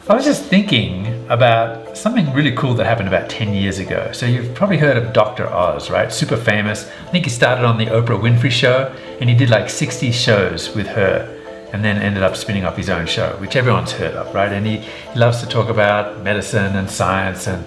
I was just thinking about something really cool that happened about 10 years ago. So you've probably heard of Dr. Oz, right? Super famous. I think he started on the Oprah Winfrey Show, and he did like 60 shows with her, and then ended up spinning off his own show, which everyone's heard of, right? And he loves to talk about medicine and science. And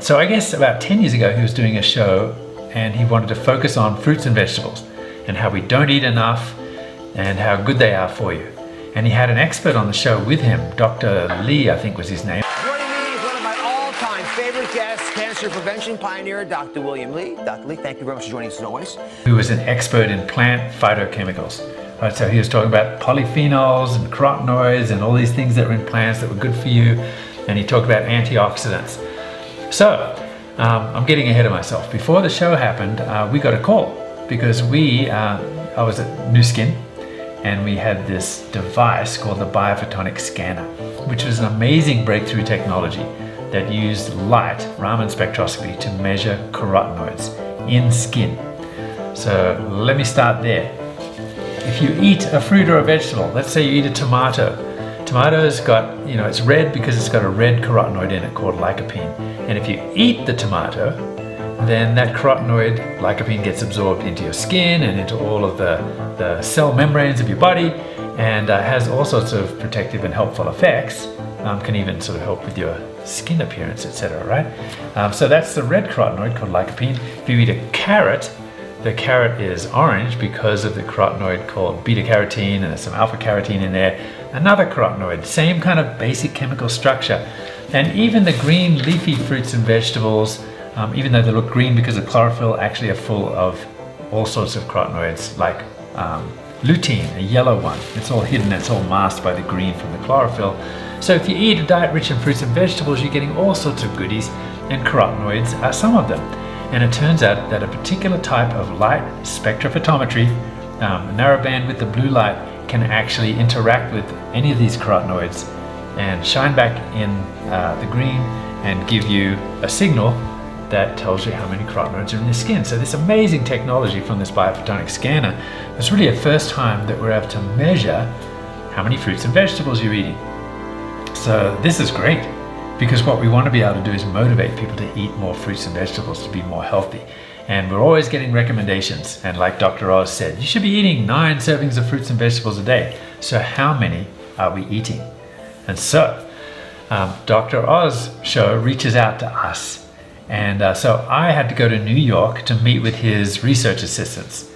so I guess about 10 years ago, he was doing a show, and he wanted to focus on fruits and vegetables and how we don't eat enough and how good they are for you. And he had an expert on the show with him, Dr. Lee, I think was his name. Joining me is one of my all-time favorite guests, cancer prevention pioneer, Dr. William Lee. Dr. Lee, thank you very much for joining us as always. Who was an expert in plant phytochemicals. Right, so he was talking about polyphenols and carotenoids and all these things that were in plants that were good for you. And he talked about antioxidants. So, I'm getting ahead of myself. Before the show happened, we got a call because I was at New Skin, and we had this device called the biophotonic scanner, which was an amazing breakthrough technology that used light, Raman spectroscopy, to measure carotenoids in skin. So let me start there. If you eat a fruit or a vegetable, let's say you eat a tomato. Tomato's got, it's red because it's got a red carotenoid in it called lycopene. And if you eat the tomato, then that carotenoid, lycopene, gets absorbed into your skin and into all of the cell membranes of your body, and has all sorts of protective and helpful effects. Can even sort of help with your skin appearance, etc., right? So that's the red carotenoid called lycopene. If you eat a carrot, the carrot is orange because of the carotenoid called beta-carotene, and there's some alpha-carotene in there. Another carotenoid, same kind of basic chemical structure. And even the green leafy fruits and vegetables, even though they look green because of chlorophyll, actually are full of all sorts of carotenoids, like lutein, a yellow one. It's all hidden, it's all masked by the green from the chlorophyll. So if you eat a diet rich in fruits and vegetables, you're getting all sorts of goodies, and carotenoids are some of them. And it turns out that a particular type of light spectrophotometry, narrow bandwidth of blue light, can actually interact with any of these carotenoids and shine back in the green and give you a signal that tells you how many carotenoids are in your skin. So this amazing technology from this biophotonic scanner is really a first time that we're able to measure how many fruits and vegetables you're eating. So this is great, because what we want to be able to do is motivate people to eat more fruits and vegetables to be more healthy. And we're always getting recommendations. And like Dr. Oz said, you should be eating 9 servings of fruits and vegetables a day. So how many are we eating? And so Dr. Oz show reaches out to us. And so I had to go to New York to meet with his research assistants.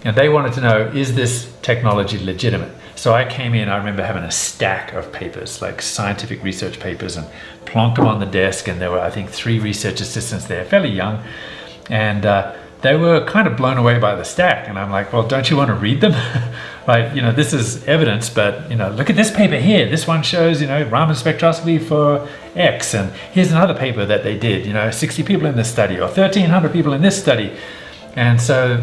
And they wanted to know, is this technology legitimate? So I came in, I remember having a stack of papers, like scientific research papers, and plonked them on the desk. And there were, I think, 3 research assistants there, fairly young. And they were kind of blown away by the stack. And I'm like, well, don't you want to read them? Right, this is evidence, but look at this paper here. This one shows, Raman spectroscopy for X. And here's another paper that they did, 60 people in this study, or 1,300 people in this study. And so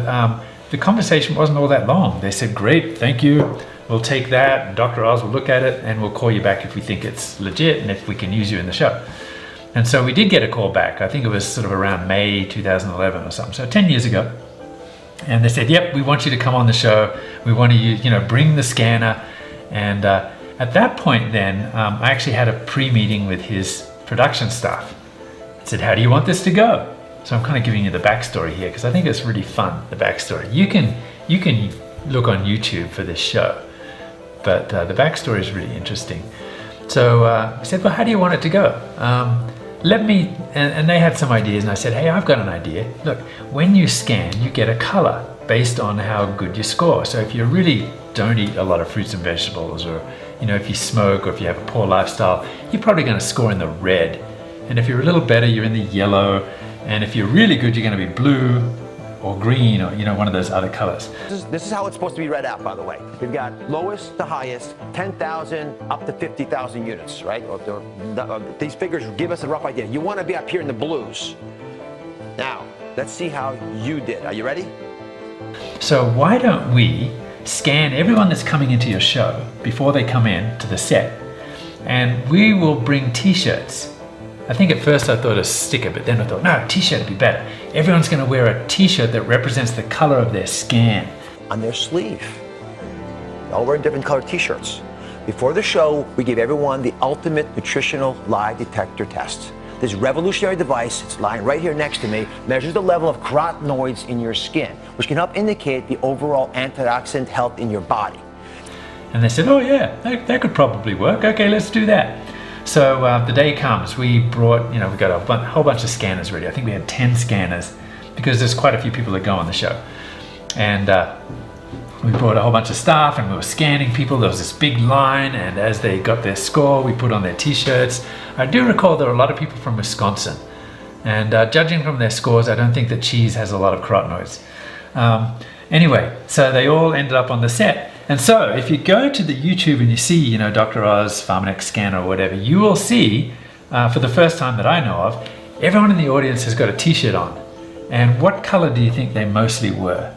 the conversation wasn't all that long. They said, great, thank you. We'll take that, and Dr. Oz will look at it, and we'll call you back if we think it's legit and if we can use you in the show. And so we did get a call back. I think it was sort of around May 2011 or something, so 10 years ago. And they said, yep, we want you to come on the show. We want to, bring the scanner. And at that point then, I actually had a pre-meeting with his production staff. I said, how do you want this to go? So I'm kind of giving you the backstory here, because I think it's really fun, the backstory. You can look on YouTube for this show, but the backstory is really interesting. So I said, well, how do you want it to go? And they had some ideas, and I said, hey, I've got an idea. Look, when you scan, you get a color based on how good you score. So if you really don't eat a lot of fruits and vegetables, or if you smoke, or if you have a poor lifestyle, you're probably going to score in the red. And if you're a little better, you're in the yellow. And if you're really good, you're going to be blue or green, or one of those other colors. This is how it's supposed to be read out, by the way. We've got lowest to highest, 10,000 up to 50,000 units, right? These figures give us a rough idea. You want to be up here in the blues. Now, let's see how you did. Are you ready? So why don't we scan everyone that's coming into your show before they come in to the set, and we will bring t-shirts. I think at first I thought a sticker, but then I thought, no, t-shirt would be better. Everyone's going to wear a t-shirt that represents the color of their scan. On their sleeve. All wearing different colored t-shirts. Before the show, we gave everyone the ultimate nutritional lie detector test. This revolutionary device, it's lying right here next to me, measures the level of carotenoids in your skin, which can help indicate the overall antioxidant health in your body. And they said, oh yeah, that could probably work. Okay, let's do that. So the day comes, we brought, we got a whole bunch of scanners ready. I think we had 10 scanners because there's quite a few people that go on the show. And we brought a whole bunch of staff and we were scanning people. There was this big line, and as they got their score, we put on their t-shirts. I do recall there were a lot of people from Wisconsin. And judging from their scores, I don't think that cheese has a lot of carotenoids. Anyway, so they all ended up on the set. And so if you go to the YouTube and you see, Dr. Oz, Pharmanex scanner or whatever, you will see, for the first time that I know of, everyone in the audience has got a t-shirt on. And what color do you think they mostly were?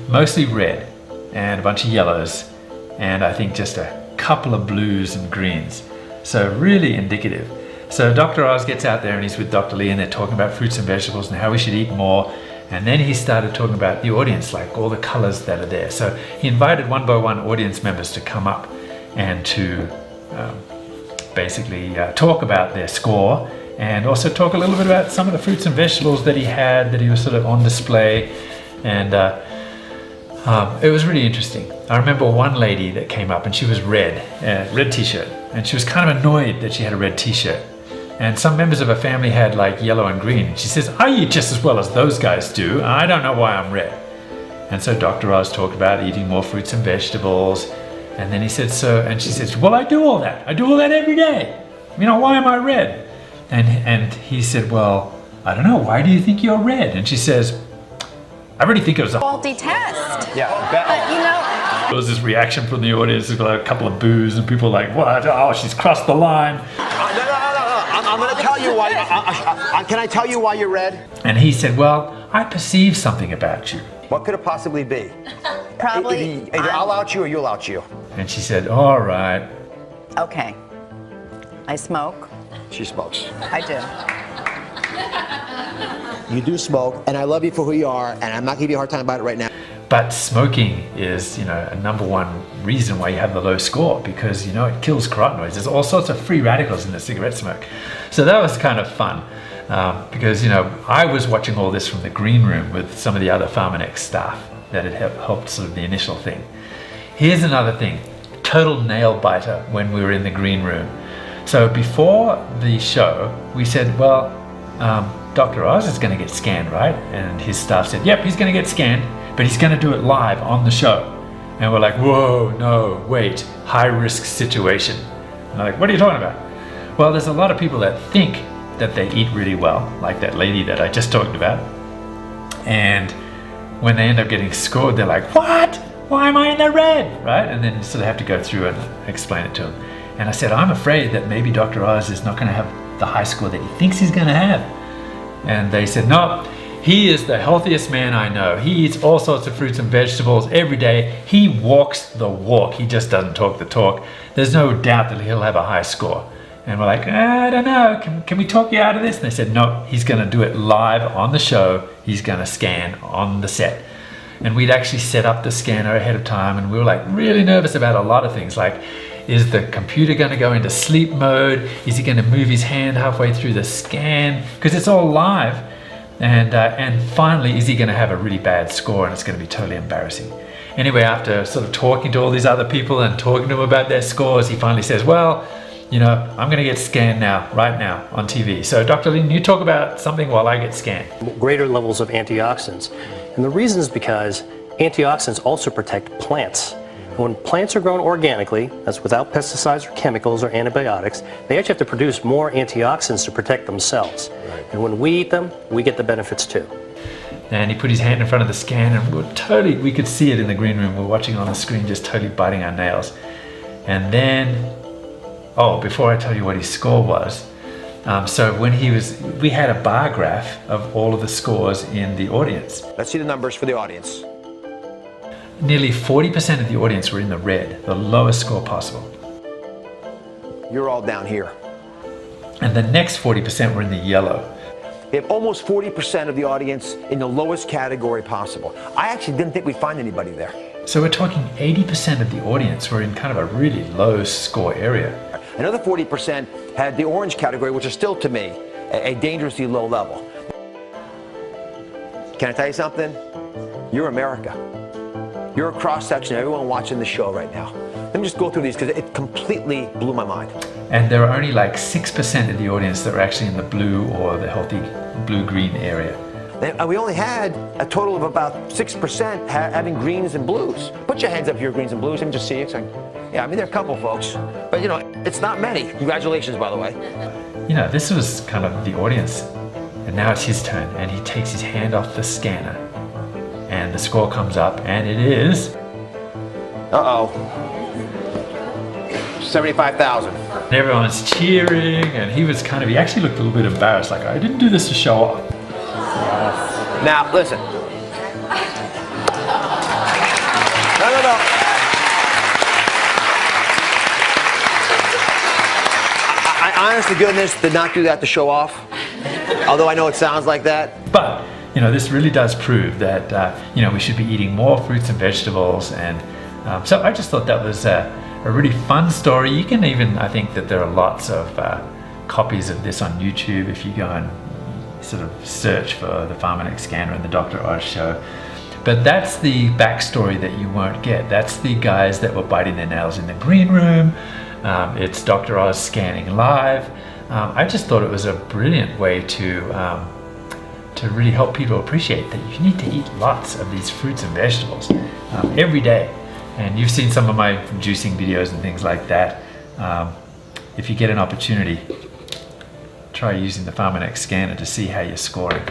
Mostly red and a bunch of yellows, and I think just a couple of blues and greens. So really indicative. So Dr. Oz gets out there and he's with Dr. Lee and they're talking about fruits and vegetables and how we should eat more. And then he started talking about the audience, like all the colors that are there. So he invited one by one audience members to come up and to basically talk about their score, and also talk a little bit about some of the fruits and vegetables that he had, that he was sort of on display. And it was really interesting. I remember one lady that came up and she was red t-shirt, and she was kind of annoyed that she had a red t-shirt. And some members of her family had like yellow and green. She says, I eat just as well as those guys do. I don't know why I'm red. And so Dr. Oz talked about eating more fruits and vegetables. And then he said, and she says, well, I do all that. I do all that every day. Why am I red? And he said, well, I don't know. Why do you think you're red? And she says, I really think it was a faulty test. Yeah, But There was this reaction from the audience, like a couple of boos, and people like, what? Oh, she's crossed the line. I'm going to tell you why. Can I tell you why you're red? And he said, well, I perceive something about you. What could it possibly be? Probably. Either I'll out you or you'll out you. And she said, all right. Okay. I smoke. She smokes. I do. You do smoke, and I love you for who you are, and I'm not giving you a hard time about it right now. But smoking is, a number one reason why you have the low score, because, it kills carotenoids. There's all sorts of free radicals in the cigarette smoke. So that was kind of fun because, I was watching all this from the green room with some of the other Pharmanex staff that had helped sort of the initial thing. Here's another thing, total nail biter when we were in the green room. So before the show, we said, well, Dr. Oz is going to get scanned, right? And his staff said, yep, he's going to get scanned, but he's going to do it live on the show. And we're like, whoa, no, wait, high risk situation. And they're like, what are you talking about? Well, there's a lot of people that think that they eat really well, like that lady that I just talked about. And when they end up getting scored, they're like, what? Why am I in the red? Right? And then you sort of have to go through and explain it to them. And I said, I'm afraid that maybe Dr. Oz is not going to have the high score that he thinks he's going to have. And they said, no, he is the healthiest man I know. He eats all sorts of fruits and vegetables every day. He walks the walk. He just doesn't talk the talk. There's no doubt that he'll have a high score. And we're like, I don't know, can we talk you out of this? And they said, no, he's going to do it live on the show. He's going to scan on the set. And we'd actually set up the scanner ahead of time, and we were like really nervous about a lot of things, like, is the computer going to go into sleep mode? Is he going to move his hand halfway through the scan? Because it's all live. And finally, is he going to have a really bad score and it's going to be totally embarrassing? Anyway, after sort of talking to all these other people and talking to them about their scores, he finally says, well, I'm going to get scanned now, right now, on TV. So Dr. Lin, you talk about something while I get scanned. Greater levels of antioxidants. And the reason is because antioxidants also protect plants. When plants are grown organically, that's without pesticides or chemicals or antibiotics, they actually have to produce more antioxidants to protect themselves. Right. And when we eat them, we get the benefits too. And he put his hand in front of the scan, and we could see it in the green room. We're watching on the screen, just totally biting our nails. And then, before I tell you what his score was, so when we had a bar graph of all of the scores in the audience. Let's see the numbers for the audience. Nearly 40% of the audience were in the red, the lowest score possible. You're all down here. And the next 40% were in the yellow. We have almost 40% of the audience in the lowest category possible. I actually didn't think we'd find anybody there. So we're talking 80% of the audience were in kind of a really low score area. Another 40% had the orange category, which is still, to me, a dangerously low level. Can I tell you something? You're America. You're a cross-section of everyone watching the show right now. Let me just go through these because it completely blew my mind. And there were only like 6% of the audience that were actually in the blue or the healthy blue-green area. And we only had a total of about 6% having greens and blues. Put your hands up if you're greens and blues. Let me just see you. Yeah, I mean, there are a couple folks, but you know, it's not many. Congratulations, by the way. You know, this was kind of the audience, and now it's his turn, and he takes his hand off the scanner, and the score comes up, and it is... Uh-oh. 75,000. And everyone's cheering, and he actually looked a little bit embarrassed, like, I didn't do this to show off. Now, listen. No. I honest to goodness did not do that to show off, although I know it sounds like that. But, you know, this really does prove that, you know, we should be eating more fruits and vegetables. And so I just thought that was a really fun story. You can even, I think that there are lots of copies of this on YouTube if you go and sort of search for the Pharmanex scanner and the Dr. Oz show. But that's the backstory that you won't get. That's the guys that were biting their nails in the green room. It's Dr. Oz scanning live. I just thought it was a brilliant way to really help people appreciate that you need to eat lots of these fruits and vegetables every day. And you've seen some of my juicing videos and things like that. If you get an opportunity, try using the Pharmanex scanner to see how you're scoring.